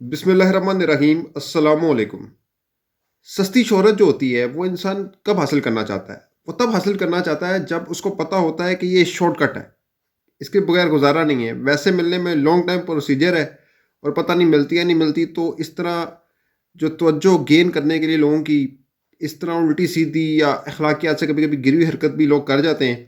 बिस्मिल्लाहिर्रहमानिर्रहीम। अस्सलाम वालेकुम। सस्ती शोहरत जो होती है वो इंसान कब हासिल करना चाहता है? वो तब हासिल करना चाहता है जब उसको पता होता है कि ये शॉर्टकट है, इसके बगैर गुजारा नहीं है। वैसे मिलने में लॉन्ग टाइम प्रोसीजर है और पता नहीं मिलती है नहीं मिलती, तो इस तरह जो तवज्जो गेन करने के लिए लोगों की इस तरह उल्टी सीधी या अखलाकियात से कभी कभी गिरी हुई हरकत भी लोग कर जाते हैं,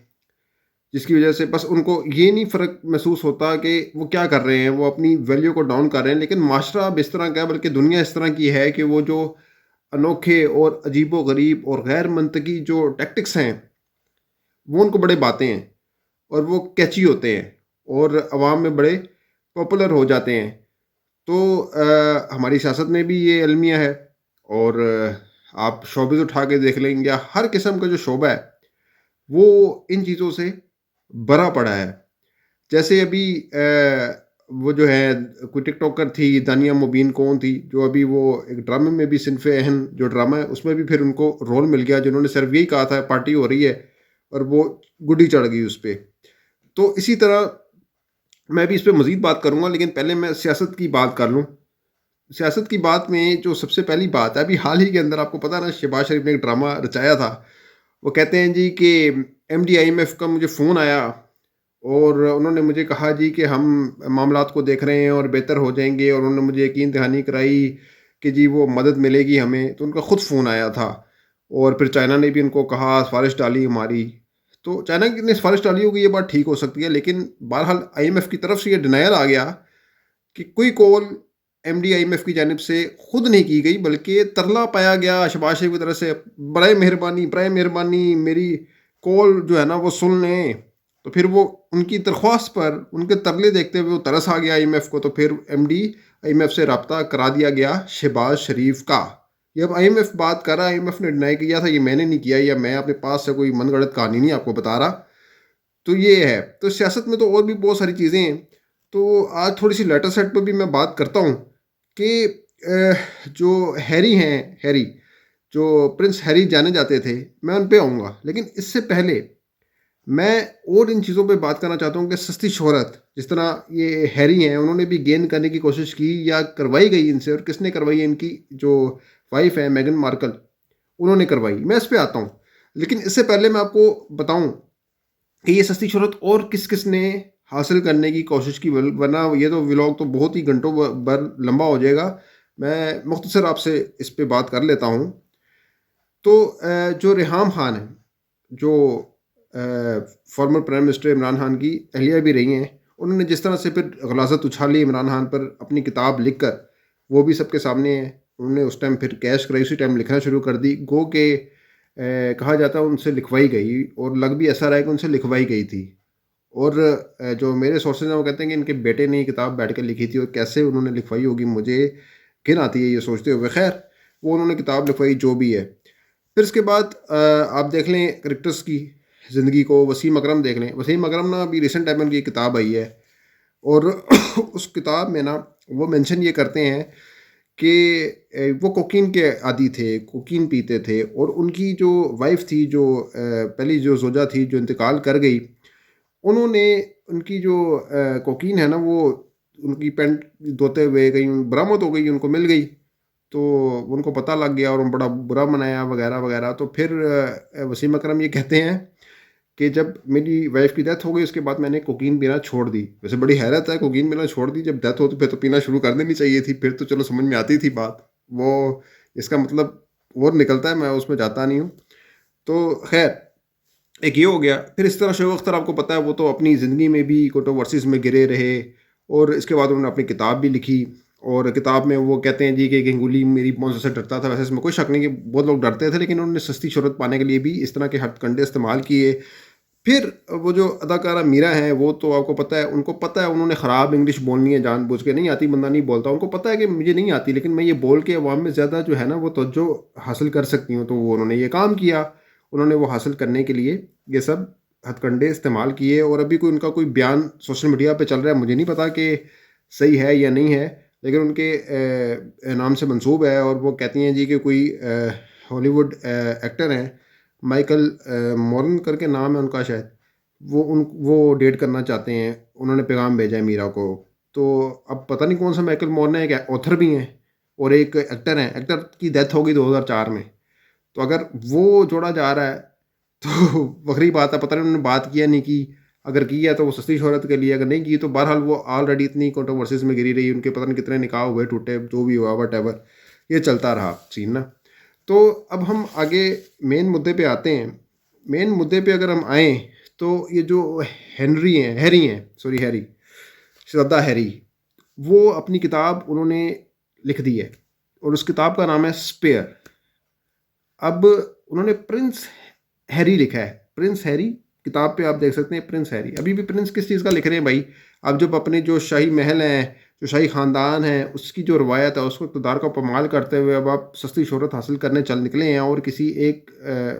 जिसकी वजह से बस उनको ये नहीं फ़र्क महसूस होता कि वो क्या कर रहे हैं, वो अपनी वैल्यू को डाउन कर रहे हैं। लेकिन माशरा अब इस तरह का है, बल्कि दुनिया इस तरह की है कि वो जो अनोखे और अजीबो-गरीब और गैर मंतकी जो टैक्टिक्स हैं, वो उनको बड़े भाते हैं और वो कैची होते हैं और अवाम में बड़े पॉपुलर हो जाते हैं। तो हमारी सियासत में भी ये अलमिया है और आप शोबिज़ उठा के देख लें या हर किस्म का जो शोबा है, वो इन चीज़ों से भरा पड़ा है। जैसे अभी वो जो है कोई टिकटॉकर थी दानिया मुबीन कौन थी, जो अभी वो एक ड्रामे में भी सिनफ़े अहन जो ड्रामा है उसमें भी फिर उनको रोल मिल गया, जिन्होंने सिर्फ यही कहा था पार्टी हो रही है और वो गुड्डी चढ़ गई उस पे। तो इसी तरह मैं भी इस पे मज़ीद बात करूँगा, लेकिन पहले मैं सियासत की बात कर लूँ। सियासत की बात में जो सबसे पहली बात है, अभी हाल ही के अंदर आपको पता है ना, शहबाज शरीफ ने एक ड्रामा रचाया था। वो कहते हैं जी कि एमडी आईएमएफ का मुझे फ़ोन आया और उन्होंने मुझे कहा जी कि हम मामलात को देख रहे हैं और बेहतर हो जाएँगे, और उन्होंने मुझे यकीन दहानी कराई कि जी वो मदद मिलेगी हमें। तो उनका खुद फ़ोन आया था और फिर चाइना ने भी उनको कहा, सिफ़ारिश डाली हमारी। तो चाइना की ने सिफ़ारिश डाली होगी, ये बात ठीक हो सकती है, लेकिन बहरहाल आईएमएफ की तरफ से ये डिनायल आ गया कि कोई कॉल एमडी आईएमएफ की जानिब से खुद नहीं की गई, बल्कि तरला पाया गया शहबाज शरीफ की तरफ से, बड़े मेहरबानी मेरी कॉल जो है ना वो सुन लें। तो फिर वो उनकी दरख्वास्त पर उनके तरले देखते हुए वो तरस आ गया आईएमएफ को, तो फिर एमडी आईएमएफ से रब्ता करा दिया गया शहबाज शरीफ का। ये अब आईएमएफ बात कर रहा है, आईएमएफ ने डिनाई किया था, ये मैंने नहीं किया, या मैं अपने पास से कोई मनगढ़ंत कहानी नहीं आपको बता रहा। तो ये है। तो सियासत में तो और भी बहुत सारी चीज़ें हैं। तो आज थोड़ी-सी लेटर सेट पर भी मैं बात करता हूँ कि जो हैरी हैं, हैरी, जो प्रिंस हैरी जाने जाते थे, मैं उन पे आऊँगा। लेकिन इससे पहले मैं और इन चीज़ों पे बात करना चाहता हूँ कि सस्ती शोहरत, जिस तरह ये हैरी हैं, उन्होंने भी गेन करने की कोशिश की या करवाई गई इनसे, और किसने करवाई है, इनकी जो वाइफ़ है मेगन मार्कल, उन्होंने करवाई। मैं इस पे आता हूँ। लेकिन इससे पहले मैं आपको बताऊँ कि ये सस्ती शोहरत और किस-किस ने हासिल करने की कोशिश की, वरना ये तो व्लॉग तो बहुत ही घंटों भर लंबा हो जाएगा। मैं मुख्तसर आपसे इस पे बात कर लेता हूँ। तो जो रिहाम खान है, जो former prime minister Imran Khan की अहलिया भी रही हैं, उन्होंने जिस तरह से फिर गलाज़त उछाली इमरान खान पर अपनी किताब लिख कर, वो भी सबके सामने है। उन्होंने उस टाइम फिर कैश कराई, उसी टाइम लिखना शुरू कर दी। गो के कहा जाता है उनसे लिखवाई गई, और लग भी ऐसा रहा है कि उनसे लिखवाई गई थी। और जो मेरे सोर्सेज हैं वो कहते हैं कि इनके बेटे ने ये किताब बैठ कर लिखी थी, और कैसे उन्होंने लिखवाई होगी मुझे घिन आती है ये सोचते हुए। खैर, वो उन्होंने किताब लिखवाई जो भी है। फिर इसके बाद आप देख लें करेक्टर्स की ज़िंदगी को, वसीम अकरम देख लें। वसीम अकरम ना अभी रिसेंट टाइम में उनकी किताब आई है, और उस किताब में ना वो मेंशन ये करते हैं कि वो कोकीन के आदी थे, कोकीन पीते थे, और उनकी जो वाइफ़ थी, जो पहली जो ज़ौजा थी जो इंतकाल कर गई, उन्होंने उनकी जो कोकीन है ना, वो उनकी पैंट धोते हुए कहीं बरामद हो गई, उनको मिल गई। तो उनको पता लग गया और उन्होंने बड़ा बुरा मनाया वगैरह वगैरह। तो फिर वसीम अकरम ये कहते हैं कि जब मेरी वाइफ़ की डेथ हो गई, उसके बाद मैंने कोकीन पीना छोड़ दी। वैसे बड़ी हैरत है, कोकीन पीना छोड़ दी, जब डेथ हो तो फिर तो पीना शुरू कर देनी चाहिए थी, फिर तो चलो समझ में आती थी बात। वो इसका मतलब और निकलता है, मैं उसमें जाता नहीं हूँ। तो खैर, एक ये हो गया। फिर इस तरह शोएब अख्तर आपको पता है, वो तो अपनी ज़िंदगी में भी कंट्रोवर्सीज़ में घिरे रहे, और इसके बाद उन्होंने अपनी किताब भी लिखी। और किताब में वो कहते हैं जी कि गंगुली मेरी मौत से डरता था। वैसे इसमें कोई शक नहीं कि बहुत लोग डरते थे, लेकिन उन्होंने सस्ती शोहरत पाने के लिए भी इस तरह के हथकंडे इस्तेमाल किए। फिर वो जो अदाकारा मीरा हैं, वो तो आपको पता है, उनको पता है उन्होंने ख़राब इंग्लिश बोलनी है, जानबूझ के नहीं आती, बंदा नहीं बोलता, उनको पता है कि मुझे नहीं आती, लेकिन मैं ये बोल के अवाम में ज़्यादा जो है ना वो तवज्जो हासिल कर सकती हूँ। तो वो उन्होंने ये काम किया। उन्होंने वो हासिल करने के लिए ये सब हथकंडे इस्तेमाल किए, और अभी कोई उनका कोई बयान सोशल मीडिया पे चल रहा है, मुझे नहीं पता कि सही है या नहीं है, लेकिन उनके नाम से मंसूब है। और वो कहती हैं जी कि कोई हॉलीवुड एक्टर हैं, माइकल मॉरन करके नाम है उनका शायद, वो डेट करना चाहते हैं। उन्होंने पैगाम भेजा है मीरा को। تو اب پتہ نہیں کون سا مائیکل مورن ہے، ایک آتھر بھی ہیں اور ایک ایکٹر ہیں، ایکٹر کی ڈیتھ ہو گئی 2004 میں. تو اگر وہ جوڑا جا رہا ہے تو بکری بات ہے، پتہ نہیں انہوں نے بات کیا نہیں کی. اگر کی ہے تو وہ سستی شہرت کے لیے، اگر نہیں کی تو بہرحال وہ آلریڈی اتنی کنٹروورسیز میں گری رہی، ان کے پتہ نہیں کتنے نکاح ہوئے ٹوٹے، جو بھی ہوا وٹ ایور، یہ چلتا رہا سین نا. تو اب ہم آگے مین مدعے پہ آتے ہیں. مین مدعے پہ اگر ہم آئیں تو یہ جو ہیری شردا ہیری، وہ اپنی کتاب انہوں نے لکھ دی ہے اور اس کتاب کا نام ہے اسپیئر. اب انہوں نے پرنس ہیری لکھا ہے، پرنس ہیری کتاب پہ آپ دیکھ سکتے ہیں پرنس ہیری. ابھی بھی پرنس کس چیز کا لکھ رہے ہیں بھائی؟ اب جب اپنے جو شاہی محل ہیں، جو شاہی خاندان ہے، اس کی جو روایت ہے، اس کو اقتدار کا پامال کرتے ہوئے اب آپ سستی شہرت حاصل کرنے چل نکلے ہیں، اور کسی ایک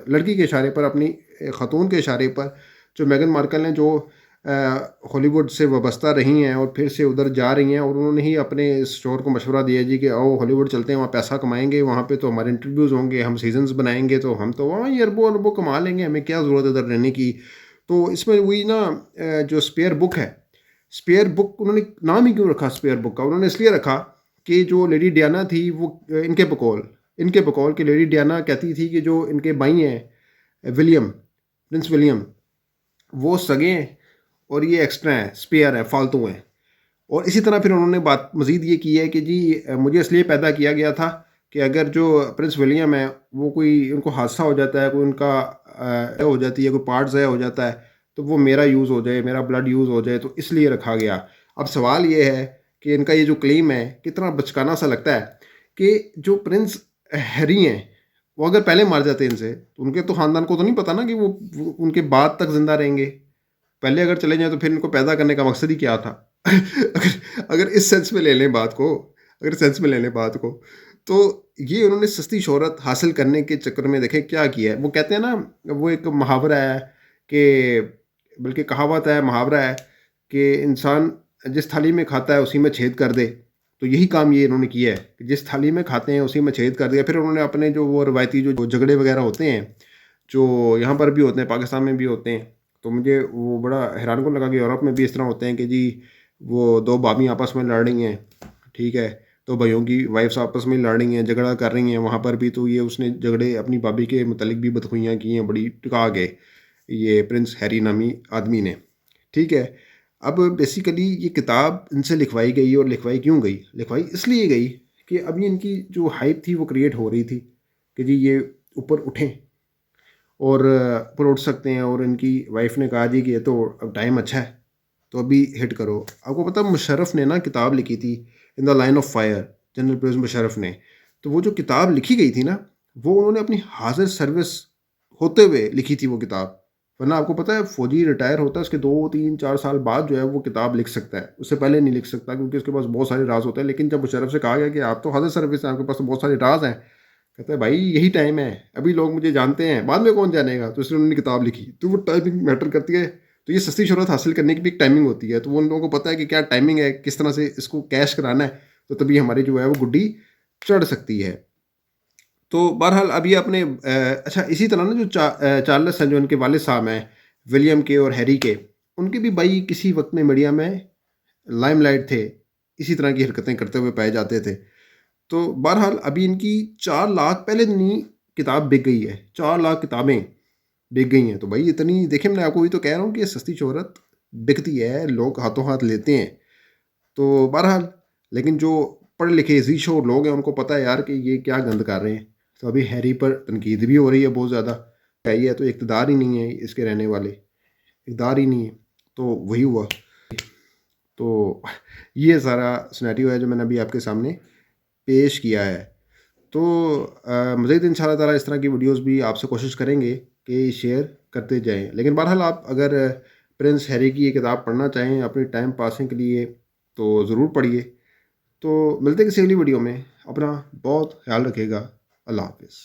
لڑکی کے اشارے پر، اپنی خاتون کے اشارے پر، جو میگن مارکل ہیں، جو ہالی ووڈ سے وابستہ رہی ہیں اور پھر سے ادھر جا رہی ہیں، اور انہوں نے ہی اپنے اس شوہر کو مشورہ دیا جی کہ آؤ ہالی ووڈ چلتے ہیں، وہاں پیسہ کمائیں گے، وہاں پہ تو ہمارے انٹرویوز ہوں گے، ہم سیزنز بنائیں گے، تو ہم تو وہاں ہی اربوں اربوں کما لیں گے، ہمیں کیا ضرورت ہے ادھر رہنے کی. تو اس میں وہی نا جو اسپیئر بک ہے، اسپیئر بک انہوں نے نام ہی کیوں رکھا اسپیئر بک کا؟ انہوں نے اس لیے رکھا کہ جو لیڈی ڈیانا تھی وہ ان کے بقول کہ لیڈی ڈیانا کہتی تھی کہ جو ان کے بھائی ہیں ولیم، پرنس ولیم، وہ سگے ہیں اور یہ ایکسٹرا ہیں، اسپیئر ہیں، فالتو ہیں. اور اسی طرح پھر انہوں نے بات مزید یہ کی ہے کہ جی مجھے اس لیے پیدا کیا گیا تھا کہ اگر جو پرنس ولیم ہے وہ کوئی ان کو حادثہ ہو جاتا ہے، کوئی ان کا ہو جاتی ہے، کوئی پارٹ ضائع ہو جاتا ہے، تو وہ میرا یوز ہو جائے، میرا بلڈ یوز ہو جائے، تو اس لیے رکھا گیا. اب سوال یہ ہے کہ ان کا یہ جو کلیم ہے کتنا بچکانا سا لگتا ہے کہ جو پرنس ہیری ہیں وہ اگر پہلے مار جاتے ان سے، تو ان کے تو خاندان کو تو نہیں پتا نا کہ وہ ان کے بعد تک زندہ رہیں گے. پہلے اگر چلے جائیں تو پھر ان کو پیدا کرنے کا مقصد ہی کیا تھا؟ اگر اس سینس میں لے لیں بات کو، تو یہ انہوں نے سستی شہرت حاصل کرنے کے چکر میں دیکھیں کیا کیا ہے. وہ کہتے ہیں نا، وہ ایک محاورہ ہے کہ، بلکہ کہاوت ہے، محاورہ ہے کہ انسان جس تھالی میں کھاتا ہے اسی میں چھید کر دے. تو یہی کام یہ انہوں نے کیا ہے کہ جس تھالی میں کھاتے ہیں اسی میں چھید کر دیا. پھر انہوں نے اپنے جو وہ روایتی جو جھگڑے وغیرہ ہوتے ہیں، جو یہاں پر بھی ہوتے ہیں، پاکستان میں بھی ہوتے ہیں، تو مجھے وہ بڑا حیران کن لگا کہ یورپ میں بھی اس طرح ہوتے ہیں کہ جی وہ دو بھابھی آپس میں لڑ رہی ہیں، ٹھیک ہے، تو بھائیوں کی وائفس آپس میں لڑ رہی ہیں، جھگڑا کر رہی ہیں وہاں پر بھی. تو یہ اس نے جھگڑے اپنی بھابھی کے متعلق بھی بدخوئیاں کی ہیں بڑی ٹکا کے، یہ پرنس ہیری نامی آدمی نے، ٹھیک ہے. اب بیسیکلی یہ کتاب ان سے لکھوائی گئی، اور لکھوائی کیوں گئی؟ لکھوائی اس لیے گئی کہ ابھی ان کی جو ہائپ تھی وہ کریٹ ہو رہی تھی کہ جی یہ اوپر اٹھیں اور اوپر اٹھ سکتے ہیں. اور ان کی وائف نے کہا جی کہ یہ تو اب ٹائم اچھا ہے تو ابھی ہٹ کرو. آپ کو پتہ مشرف نے نا کتاب لکھی تھی in the line of fire, general Pervez Musharraf نے. تو وہ جو کتاب لکھی گئی تھی نا، وہ انہوں نے اپنی حاضر سروس ہوتے ہوئے لکھی تھی وہ کتاب. ورنہ آپ کو پتہ ہے فوجی ریٹائر ہوتا ہے اس کے 2 3 4 سال بعد جو ہے وہ کتاب لکھ سکتا ہے، اس سے پہلے نہیں لکھ سکتا کیونکہ اس کے پاس بہت سارے راز ہوتے ہیں. لیکن جب مشرف سے کہا گیا کہ آپ تو حاضر سروس ہیں، آپ کے پاس تو بہت سارے راز ہیں، کہتا ہے بھائی یہی ٹائم ہے، ابھی لوگ مجھے جانتے ہیں، بعد میں کون جانے گا. تو اس لیے انہوں نے کتاب لکھی. تو وہ ٹائمنگ میٹر کرتی ہے. تو یہ سستی شہرت حاصل کرنے کی بھی ایک ٹائمنگ ہوتی ہے. تو وہ ان لوگوں کو پتہ ہے کہ کیا ٹائمنگ ہے، کس طرح سے اس کو کیش کرانا ہے، تو تبھی ہماری جو ہے وہ گڈی چڑھ سکتی ہے. تو بہرحال ابھی آپ نے اچھا اسی طرح نا جو چارلس ہیں، جو ان کے والد صاحب ہیں ولیم کے اور ہیری کے، ان کے بھی بھائی کسی وقت میں میڈیا میں لائم لائٹ تھے، اسی طرح کی حرکتیں کرتے ہوئے پائے جاتے تھے. تو بہرحال ابھی ان کی 4 لاکھ پہلے دن ہی کتاب بک گئی ہے، 4 لاکھ کتابیں بک گئی ہیں. تو بھائی اتنی دیکھیں، میں آپ کو بھی تو کہہ رہا ہوں کہ یہ سستی شہرت بکتی ہے، لوگ ہاتھوں ہاتھ لیتے ہیں. تو بہرحال لیکن جو پڑھے لکھے ذی شعور لوگ ہیں ان کو پتہ ہے یار کہ یہ کیا گند کر رہے ہیں. تو ابھی ہیری پر تنقید بھی ہو رہی ہے بہت زیادہ. ہے تو اقتدار ہی نہیں ہے اس کے رہنے والے، اقتدار ہی نہیں ہے. تو وہی ہوا. تو یہ سارا سنیریو ہے جو میں نے ابھی آپ کے سامنے پیش کیا ہے. تو مزید ان شاء اللہ تعالیٰ اس طرح کی ویڈیوز بھی آپ سے کوشش کریں گے کہ شیئر کرتے جائیں. لیکن بہرحال آپ اگر پرنس ہیری کی یہ کتاب پڑھنا چاہیں اپنی ٹائم پاسنگ کے لیے تو ضرور پڑھیے. تو ملتے ہیں کسی اگلی ویڈیو میں. اپنا بہت خیال رکھیے گا. اللہ حافظ.